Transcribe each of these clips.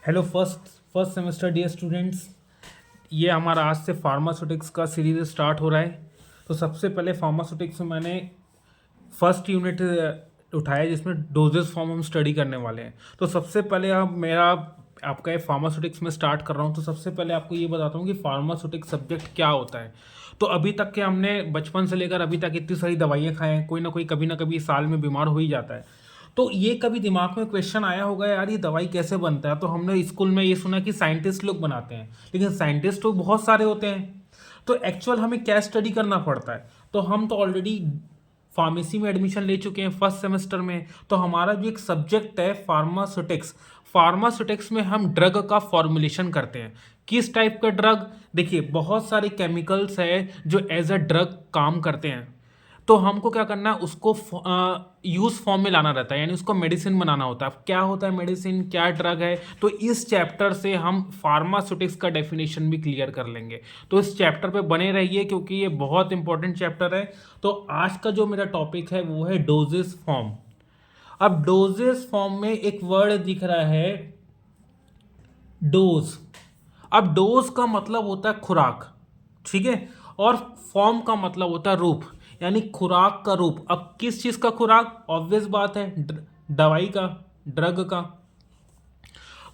Hello first first semester dear students. ये हमारा आज से फार्मास्यूटिक्स का सीरीज स्टार्ट हो रहा है। तो सबसे पहले फार्मास्यूटिक्स में मैंने फर्स्ट यूनिट उठाया जिसमें डोजेस फॉर्म हम स्टडी करने वाले हैं। तो सबसे पहले आपका ये फार्मास्यूटिक्स में स्टार्ट कर रहा हूँ। तो सबसे पहले आपको ये बताता हूँ कि फार्मास्यूटिक्स सब्जेक्ट क्या होता है। तो अभी तक के हमने बचपन से लेकर अभी तक इतनी सारी दवाइयाँ खाए हैं, कोई ना कोई कभी ना कभी साल में बीमार हो ही जाता है। तो ये कभी दिमाग में क्वेश्चन आया होगा, यार ये दवाई कैसे बनता है। तो हमने स्कूल में ये सुना कि साइंटिस्ट लोग बनाते हैं, लेकिन साइंटिस्ट तो बहुत सारे होते हैं। तो एक्चुअल हमें क्या स्टडी करना पड़ता है। तो हम तो ऑलरेडी फार्मेसी में एडमिशन ले चुके हैं फर्स्ट सेमेस्टर में। तो हमारा जो एक सब्जेक्ट है फार्मास्यूटिक्स, फार्मास्यूटिक्स में हम ड्रग का फॉर्मुलेशन करते हैं। किस टाइप का ड्रग? देखिए, बहुत सारे केमिकल्स है जो एज अ ड्रग काम करते हैं। तो हमको क्या करना है, उसको यूज फॉर्म में लाना रहता है, यानी उसको मेडिसिन बनाना होता है। अब क्या होता है मेडिसिन, क्या ड्रग है, तो इस चैप्टर से हम फार्मास्यूटिक्स का डेफिनेशन भी क्लियर कर लेंगे। तो इस चैप्टर पे बने रहिए क्योंकि ये बहुत इंपॉर्टेंट चैप्टर है। तो आज का जो मेरा टॉपिक है वो है डोजेस फॉर्म। अब डोजेस फॉर्म में एक वर्ड दिख रहा है, डोज। अब डोज का मतलब होता है खुराक, ठीक है, और फॉर्म का मतलब होता है रूप, यानी खुराक का रूप। अब किस चीज का खुराक? ऑब्वियस बात है, दवाई का, ड्रग का।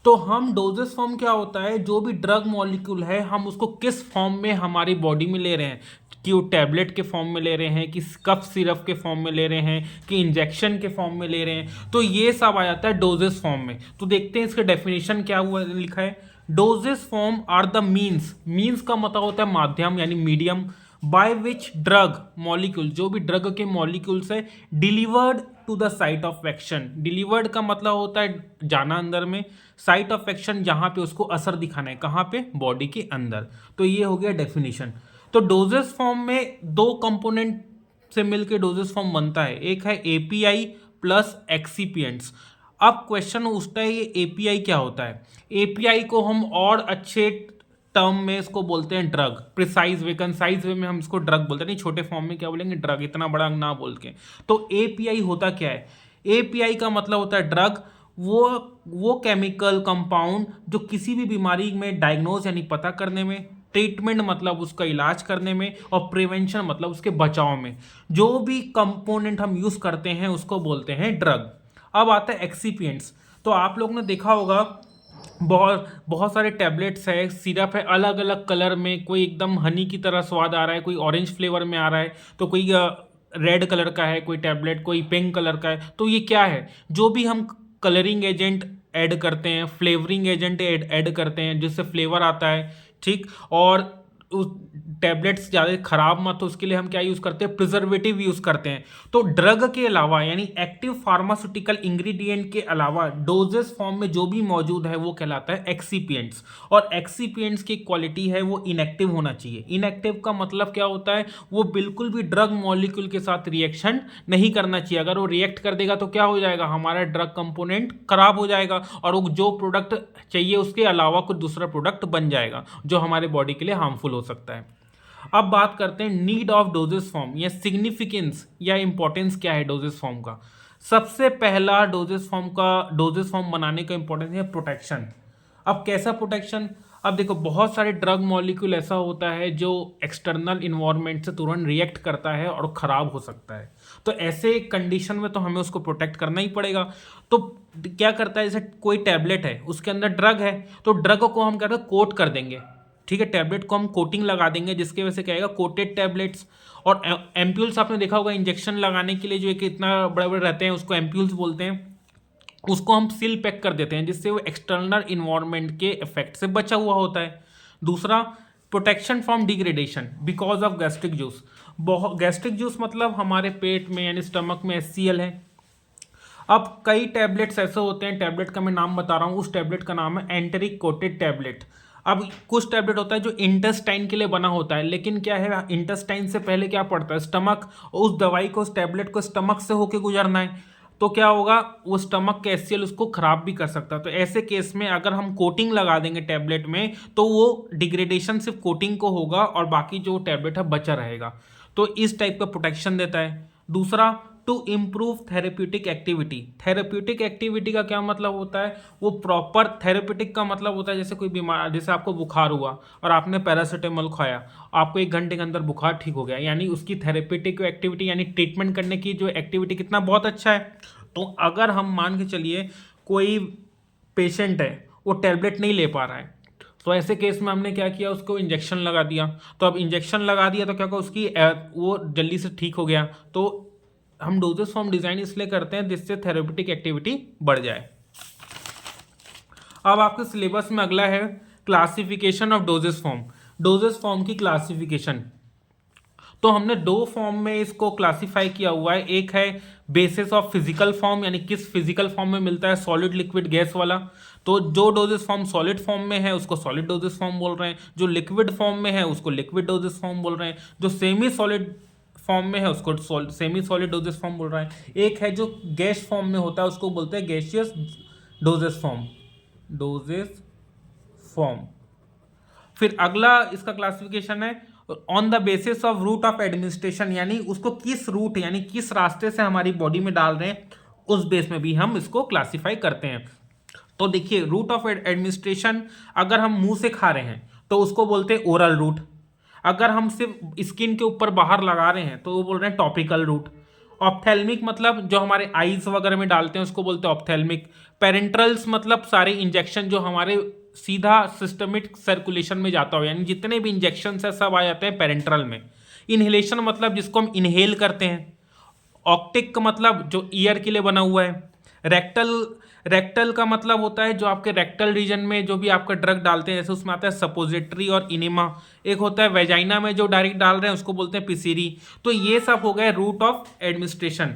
तो हम डोजेस फॉर्म क्या होता है, जो भी ड्रग मॉलिक्यूल है हम उसको किस फॉर्म में हमारी बॉडी में ले रहे हैं, कि वो टैबलेट के फॉर्म में ले रहे हैं, कि कफ सिरप के फॉर्म में ले रहे हैं, कि इंजेक्शन के फॉर्म में ले रहे हैं, तो ये सब आ जाता है डोजेस फॉर्म में। तो देखते हैं इसका डेफिनेशन क्या हुआ लिखा है। Doses form are the means, means का मतलब होता है माध्यम यानी medium, by which drug molecule, जो भी ड्रग के मॉलिक्यूल्स है, delivered to the site of action. Delivered का मतलब होता है जाना अंदर में, साइट ऑफ एक्शन जहां पे उसको असर दिखाना है, कहां पे? बॉडी के अंदर। तो ये हो गया डेफिनेशन। तो डोजेस फॉर्म में दो कंपोनेंट से मिलकर डोजेस फॉर्म बनता है, एक है एपीआई प्लस एक्सीपिएंट्स। अब क्वेश्चन उठता है, ये एपीआई क्या होता है? एपीआई को हम और अच्छे टर्म में इसको बोलते हैं ड्रग, प्रिसाइज वे, कंसाइज वे में हम इसको ड्रग बोलते हैं, नहीं छोटे फॉर्म में क्या बोलेंगे, ड्रग, इतना बड़ा ना बोल के। तो एपीआई होता क्या है? एपीआई का मतलब होता है ड्रग, वो केमिकल कंपाउंड जो किसी भी बीमारी में डायग्नोज यानी पता करने में, ट्रीटमेंट मतलब उसका इलाज करने में, और प्रिवेंशन मतलब उसके बचाव में, जो भी कंपोनेंट हम यूज करते हैं उसको बोलते हैं ड्रग। अब आता है एक्सीपिएंट्स। तो आप लोग ने देखा होगा बहुत बहुत सारे टैबलेट्स है, सिरप है, अलग अलग कलर में, कोई एकदम हनी की तरह स्वाद आ रहा है, कोई ऑरेंज फ्लेवर में आ रहा है, तो कोई रेड कलर का है कोई टैबलेट, कोई पिंक कलर का है। तो ये क्या है? जो भी हम कलरिंग एजेंट ऐड करते हैं, फ्लेवरिंग एजेंट ऐड करते हैं जिससे फ्लेवर आता है, ठीक। और उस टैबलेट्स ज़्यादा खराब मत हो उसके लिए हम क्या यूज़ करते हैं? प्रिजर्वेटिव यूज़ करते हैं। तो ड्रग के अलावा यानी एक्टिव फार्मास्यूटिकल इंग्रेडिएंट के अलावा डोजेस फॉर्म में जो भी मौजूद है वो कहलाता है एक्सीपिएंट्स। और एक्सीपिएंट्स की क्वालिटी है वो इनएक्टिव होना चाहिए। इनएक्टिव का मतलब क्या होता है? वो बिल्कुल भी ड्रग मॉलिक्यूल के साथ रिएक्शन नहीं करना चाहिए। अगर वो रिएक्ट कर देगा तो क्या हो जाएगा? हमारा ड्रग कंपोनेंट खराब हो जाएगा और वो जो प्रोडक्ट चाहिए उसके अलावा कुछ दूसरा प्रोडक्ट बन जाएगा जो हमारे बॉडी के लिए हार्मफुल हो सकता है। अब बात करते हैं नीड ऑफ डोजेस फॉर्म या सिग्निफिकेंस या इंपॉर्टेंस क्या है डोजेस फॉर्म का। सबसे पहला डोजेस फॉर्म बनाने का इंपॉर्टेंस है प्रोटेक्शन। अब कैसा प्रोटेक्शन? अब देखो, बहुत सारे ड्रग मॉलिक्यूल ऐसा होता है जो एक्सटर्नल इन्वायरमेंट से तुरंत रिएक्ट करता है और खराब हो सकता है। तो ऐसे कंडीशन में तो हमें उसको प्रोटेक्ट करना ही पड़ेगा। तो क्या करता है, जैसे कोई टैबलेट है उसके अंदर ड्रग है, तो ड्रग को हम क्या करें, कोट कर देंगे, ठीक है। टैबलेट को हम कोटिंग लगा देंगे जिसकी वजह से क्या आएगा, कोटेड टैबलेट्स। और एम्प्यूल्स आपने देखा होगा, इंजेक्शन लगाने के लिए जो एक इतना बड़े बड़े रहते हैं उसको एम्प्यूल्स बोलते हैं, उसको हम सील पैक कर देते हैं जिससे वो एक्सटर्नल इन्वायरमेंट के इफेक्ट से बचा हुआ होता है। दूसरा, protection from degradation because of gastric juice. Gastric juice मतलब हमारे पेट में यानी स्टमक में HCl है। अब कई टैबलेट्स ऐसे होते हैं, टैबलेट का मैं नाम बता रहा हूँ, उस टैबलेट का नाम है एंटेरिक कोटेड टैबलेट। अब कुछ टैबलेट होता है जो इंटेस्टाइन के लिए बना होता है, लेकिन क्या है, इंटेस्टाइन से पहले क्या पड़ता है, स्टमक। उस दवाई को, उस टैबलेट को स्टमक से होके गुजरना है, तो क्या होगा, वो स्टमक के HCl उसको खराब भी कर सकता है। तो ऐसे केस में अगर हम कोटिंग लगा देंगे टैबलेट में तो वो डिग्रेडेशन सिर्फ कोटिंग को होगा और बाकी जो टैबलेट है बचा रहेगा। तो इस टाइप का प्रोटेक्शन देता है। दूसरा, to improve therapeutic activity. Therapeutic activity का क्या मतलब होता है, वो प्रॉपर थेरेप्यूटिक का मतलब होता है जैसे कोई बीमार, जैसे आपको बुखार हुआ और आपने पैरासीटामोल खाया, आपको 1 घंटे के अंदर बुखार ठीक हो गया, यानी उसकी थेरेप्यूटिक एक्टिविटी यानी ट्रीटमेंट करने की जो एक्टिविटी कितना बहुत अच्छा है। तो अगर हम मान के चलिए कोई पेशेंट है वो टैबलेट नहीं ले पा रहा है, तो ऐसे केस में हमने क्या किया, उसको इंजेक्शन लगा दिया। तो अब इंजेक्शन लगा दिया तो क्या होगा, उसकी वो जल्दी से ठीक हो गया। तो हम डोजेस फॉर्म डिजाइन इसलिए करते हैं जिससे थेरेप्यूटिक एक्टिविटी बढ़ जाए। अब आपके सिलेबस में अगला है classification of doses form. Doses form की क्लासिफिकेशन, तो हमने 2 फॉर्म में इसको क्लासिफाई किया हुआ है। एक है बेसिस ऑफ फिजिकल फॉर्म, यानी किस फिजिकल फॉर्म में मिलता है, सॉलिड लिक्विड गैस वाला। तो जो डोजेस फॉर्म सॉलिड फॉर्म में है उसको सॉलिड डोजेस फॉर्म बोल रहे हैं, जो लिक्विड फॉर्म में है उसको लिक्विड डोजेस फॉर्म बोल रहे हैं, जो सेमी सॉलिड फॉर्म में है उसको सेमी सॉलिड डोजेस फॉर्म बोल रहे हैं। एक है जो गैस फॉर्म में होता है उसको बोलते हैं gaseous doses form, doses form. फिर अगला इसका क्लासिफिकेशन है on the basis of route of administration, यानी उसको किस रूट यानी किस रास्ते से हमारी बॉडी में डाल रहे हैं, उस बेस में भी हम इसको क्लासिफाई करते हैं। तो देखिए रूट ऑफ एडमिनिस्ट्रेशन, अगर हम मुंह से खा रहे हैं तो उसको बोलते हैं ओरल रूट। अगर हम सिर्फ स्किन के ऊपर बाहर लगा रहे हैं तो वो बोल रहे हैं टॉपिकल रूट। ऑप्थेल्मिक मतलब जो हमारे आईज वगैरह में डालते हैं उसको बोलते हैं ऑप्थेल्मिक। पेरेंट्रल्स मतलब सारे इंजेक्शन जो हमारे सीधा सिस्टमिक सर्कुलेशन में जाता हो, यानी जितने भी इंजेक्शन है सब आ जाते हैं पेरेंट्रल में। इनहेलेशन मतलब जिसको हम इनहेल करते हैं। ऑप्टिक का मतलब जो ईयर के लिए बना हुआ है। रेक्टल का मतलब होता है जो आपके रेक्टल रीजन में जो भी आपका ड्रग डालते हैं, जैसे उसमें आता है सपोजिटरी और इनेमा। एक होता है वेजाइना में जो डायरेक्ट डाल रहे हैं उसको बोलते हैं पिसीरी। तो ये सब हो गए रूट ऑफ एडमिनिस्ट्रेशन।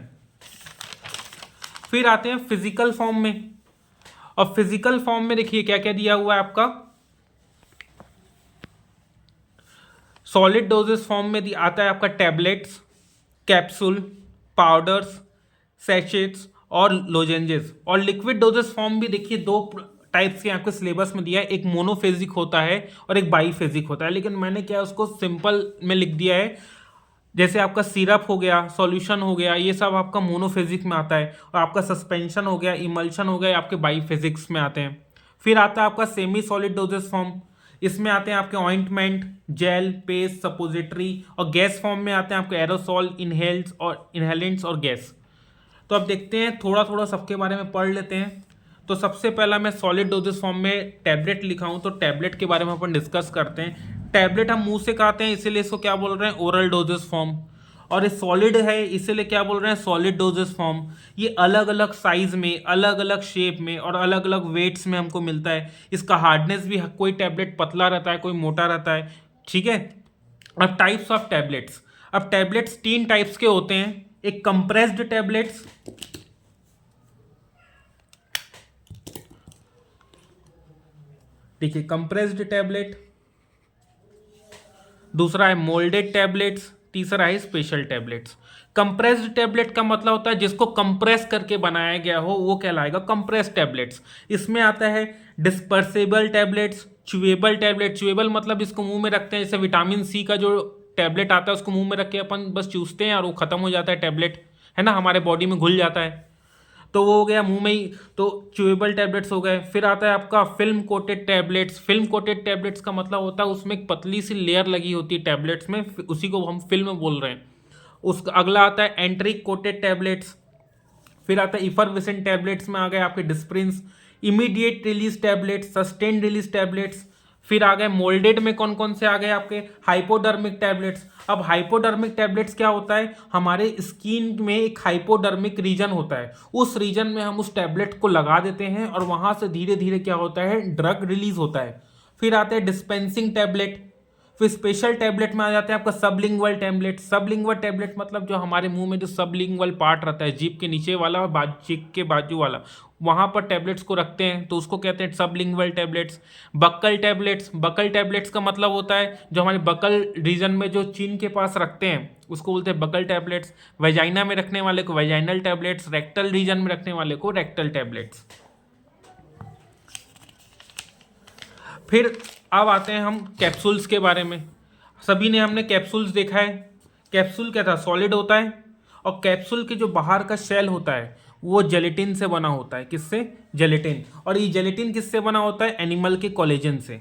फिर आते हैं फिजिकल फॉर्म में, और फिजिकल फॉर्म में देखिए क्या क्या दिया हुआ है आपका। सॉलिड डोजेस फॉर्म में आता है आपका टैबलेट्स, कैप्सूल, पाउडर्स, सैचेट्स और लोजेंजेस। और लिक्विड डोजेस फॉर्म भी देखिए 2 टाइप्स के आपके सिलेबस में दिया है, एक मोनोफेजिक होता है और एक बाईफेजिक होता है। लेकिन मैंने क्या उसको सिंपल में लिख दिया है, जैसे आपका सिरप हो गया, सॉल्यूशन हो गया, ये सब आपका मोनोफेजिक में आता है, और आपका सस्पेंशन हो गया, इमल्शन हो गया, आपके बाईफेजिक्स में आते हैं। फिर आता है आपका सेमी सॉलिड डोजेस फॉर्म, इसमें आते हैं आपके ऑइंटमेंट, जेल, पेस्ट, सपोजिटरी। और गैस फॉर्म में आते हैं आपके एरोसॉल, इनहेल्स और इनहेलेंट्स और गैस। तो अब देखते हैं थोड़ा थोड़ा सबके बारे में पढ़ लेते हैं। तो सबसे पहला मैं सॉलिड डोजेस फॉर्म में टैबलेट लिखा हूं, तो टैबलेट के बारे में अपन डिस्कस करते हैं। टैबलेट हम मुंह से खाते हैं इसीलिए इसको क्या बोल रहे हैं, ओरल डोजेस फॉर्म। और ये सॉलिड है इसीलिए क्या बोल रहे हैं, सॉलिड डोजेस फॉर्म। ये अलग अलग साइज में, अलग अलग शेप में और अलग अलग वेट्स में हमको मिलता है। इसका हार्डनेस भी, कोई टैबलेट पतला रहता है, कोई मोटा रहता है, ठीक है। अब टाइप्स ऑफ टैबलेट्स, अब टैबलेट्स 3 टाइप्स के होते हैं। एक कंप्रेस्ड टैबलेट्स, देखिए कंप्रेस्ड टैबलेट, दूसरा है मोल्डेड टैबलेट्स, तीसरा है स्पेशल टैबलेट्स। कंप्रेस्ड टैबलेट का मतलब होता है जिसको कंप्रेस करके बनाया गया हो वो कहलाएगा कंप्रेस टैबलेट्स। इसमें आता है डिस्पर्सेबल टैबलेट्स, च्यूएबल टैबलेट। च्यूएबल मतलब इसको मुंह में रखते हैं, जैसे विटामिन सी का जो टैबलेट आता है उसको मुंह में रख के अपन बस चूसते हैं और वो खत्म हो जाता है टैबलेट, है ना, हमारे बॉडी में घुल जाता है, तो वो हो गया मुंह में ही, तो च्यूएबल टैबलेट्स हो गए। फिर आता है आपका film coated tablets. Film coated tablets का मतलब होता है उसमें एक पतली सी लेयर लगी होती है टैबलेट्स में, उसी को हम फिल्म बोल रहे हैं। उसका अगला आता है एंट्रिक कोटेड टैबलेट्स। फिर आता है इफरविसेंट टैबलेट्स में आ गए आपके Disprins, immediate release tablets, sustain release tablets. फिर आ गए मोल्डेड में कौन कौन से आ गए आपके, हाइपोडर्मिक टैबलेट्स। अब हाइपोडर्मिक टैबलेट्स क्या होता है, हमारे स्किन में एक हाइपोडर्मिक रीजन होता है, उस रीजन में हम उस टैबलेट को लगा देते हैं और वहां से धीरे धीरे क्या होता है, ड्रग रिलीज होता है। फिर आते हैं डिस्पेंसिंग टैबलेट। फिर स्पेशल टैबलेट में आ जाते हैं आपका सबलिंगुअल टैबलेट। सबलिंगुअल टैबलेट मतलब जो हमारे मुंह में जो सबलिंगुअल पार्ट रहता है, जीभ के नीचे वाला और चीक के बाजू वाला, वहां पर टैबलेट्स को रखते हैं, तो उसको कहते हैं sublingual tablets. Buccal tablets, buccal tablets का मतलब होता है जो हमारे बक्कल रीजन में जो चीन के पास रखते हैं उसको बोलते हैं बक्कल टैबलेट्स। वेजाइना में रखने वाले को वेजाइनल टैबलेट्स, रेक्टल रीजन में रखने वाले को रेक्टल टैबलेट्स। फिर अब आते हैं हम कैप्सूल्स के बारे में। सभी ने हमने कैप्सूल्स देखा है। कैप्सूल क्या था, सॉलिड होता है और कैप्सूल के जो बाहर का शेल होता है वो जेलेटिन से बना होता है। किससे? जेलेटिन। और ये जेलेटिन किससे बना होता है? एनिमल के कोलेजन से।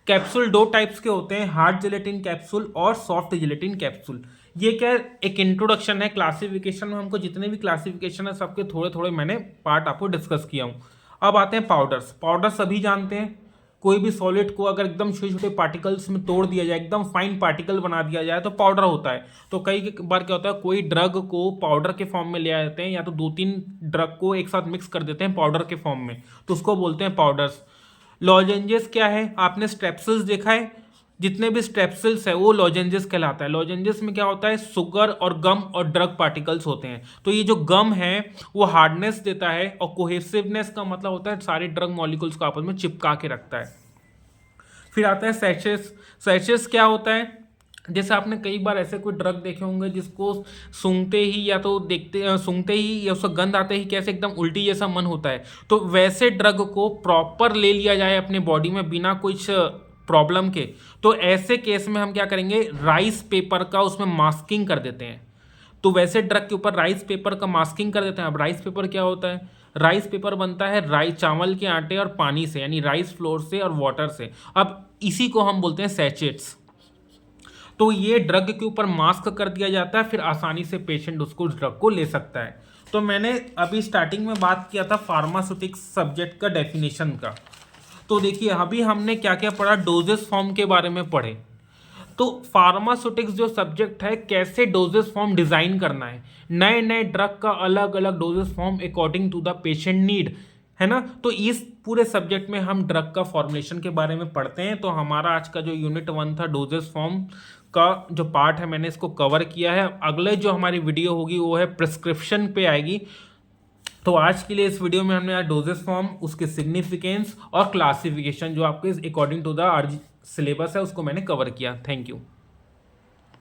कैप्सूल दो टाइप्स के होते हैं, हार्ड जेलेटिन कैप्सूल और सॉफ्ट जेलेटिन कैप्सूल। ये क्या है? एक इंट्रोडक्शन है। क्लासिफिकेशन में हमको जितने भी क्लासिफिकेशन है सबके थोड़े थोड़े मैंने पार्ट आपको डिस्कस किया हूँ। अब आते हैं पाउडर्स। पाउडर सभी जानते हैं, कोई भी सॉलिड को अगर एकदम छोटे छोटे पार्टिकल्स में तोड़ दिया जाए, एकदम फाइन पार्टिकल बना दिया जाए तो पाउडर होता है। तो कई बार क्या होता है, कोई ड्रग को पाउडर के फॉर्म में ले आते हैं या तो 2-3 ड्रग को एक साथ मिक्स कर देते हैं पाउडर के फॉर्म में, तो उसको बोलते हैं पाउडर्स। लॉजेंजेस क्या है? आपने स्ट्रेप्सिल्स देखा है, जितने भी स्ट्रेप्सिल्स है वो लॉजेंजेस कहलाता है। लॉजेंजेस में क्या होता है? शुगर और गम और ड्रग पार्टिकल्स होते हैं। तो ये जो गम है वो हार्डनेस देता है, और कोहेसिवनेस का मतलब होता है सारे ड्रग मॉलिक्यूल्स को आपस में चिपका के रखता है। फिर आता है सैचेस। सैचेस क्या होता है? जैसे आपने कई बार ऐसे कोई ड्रग देखे होंगे जिसको सूंघते ही या तो देखते सूंघते ही या उसका गंध आते ही कैसे एकदम उल्टी जैसा मन होता है, तो वैसे ड्रग को प्रॉपर ले लिया जाए अपने बॉडी में बिना कुछ प्रॉब्लम के, तो ऐसे केस में हम क्या करेंगे? राइस पेपर का उसमें मास्किंग कर देते हैं। तो वैसे ड्रग के ऊपर राइस पेपर का मास्किंग कर देते हैं। अब राइस पेपर क्या होता है? राइस पेपर बनता है राइस चावल के आटे और पानी से, यानी राइस फ्लोर से और वाटर से। अब इसी को हम बोलते हैं सैचेट्स। तो ये ड्रग के ऊपर मास्क कर दिया जाता है, फिर आसानी से पेशेंट उसको ड्रग को ले सकता है। तो मैंने अभी स्टार्टिंग में बात किया था फार्मास्यूटिक्स सब्जेक्ट का डेफिनेशन का। तो देखिए अभी हमने क्या क्या पढ़ा, डोजेस फॉर्म के बारे में पढ़े। तो फार्मास्यूटिक्स जो सब्जेक्ट है, कैसे डोजेस फॉर्म डिजाइन करना है, नए नए ड्रग का अलग अलग doses form according to the patient need, है ना। तो इस पूरे सब्जेक्ट में हम ड्रग का फॉर्मुलेशन के बारे में पढ़ते हैं। तो हमारा आज का जो यूनिट 1 था डोजेस फॉर्म का जो पार्ट है मैंने इसको कवर किया है। अगले जो हमारी वीडियो होगी वो है प्रिस्क्रिप्शन पे आएगी। तो आज के लिए इस वीडियो में हमने डोजेस फॉर्म, उसके सिग्निफिकेंस और क्लासिफिकेशन जो आपके अकॉर्डिंग टू द सिलेबस है उसको मैंने कवर किया। Thank you.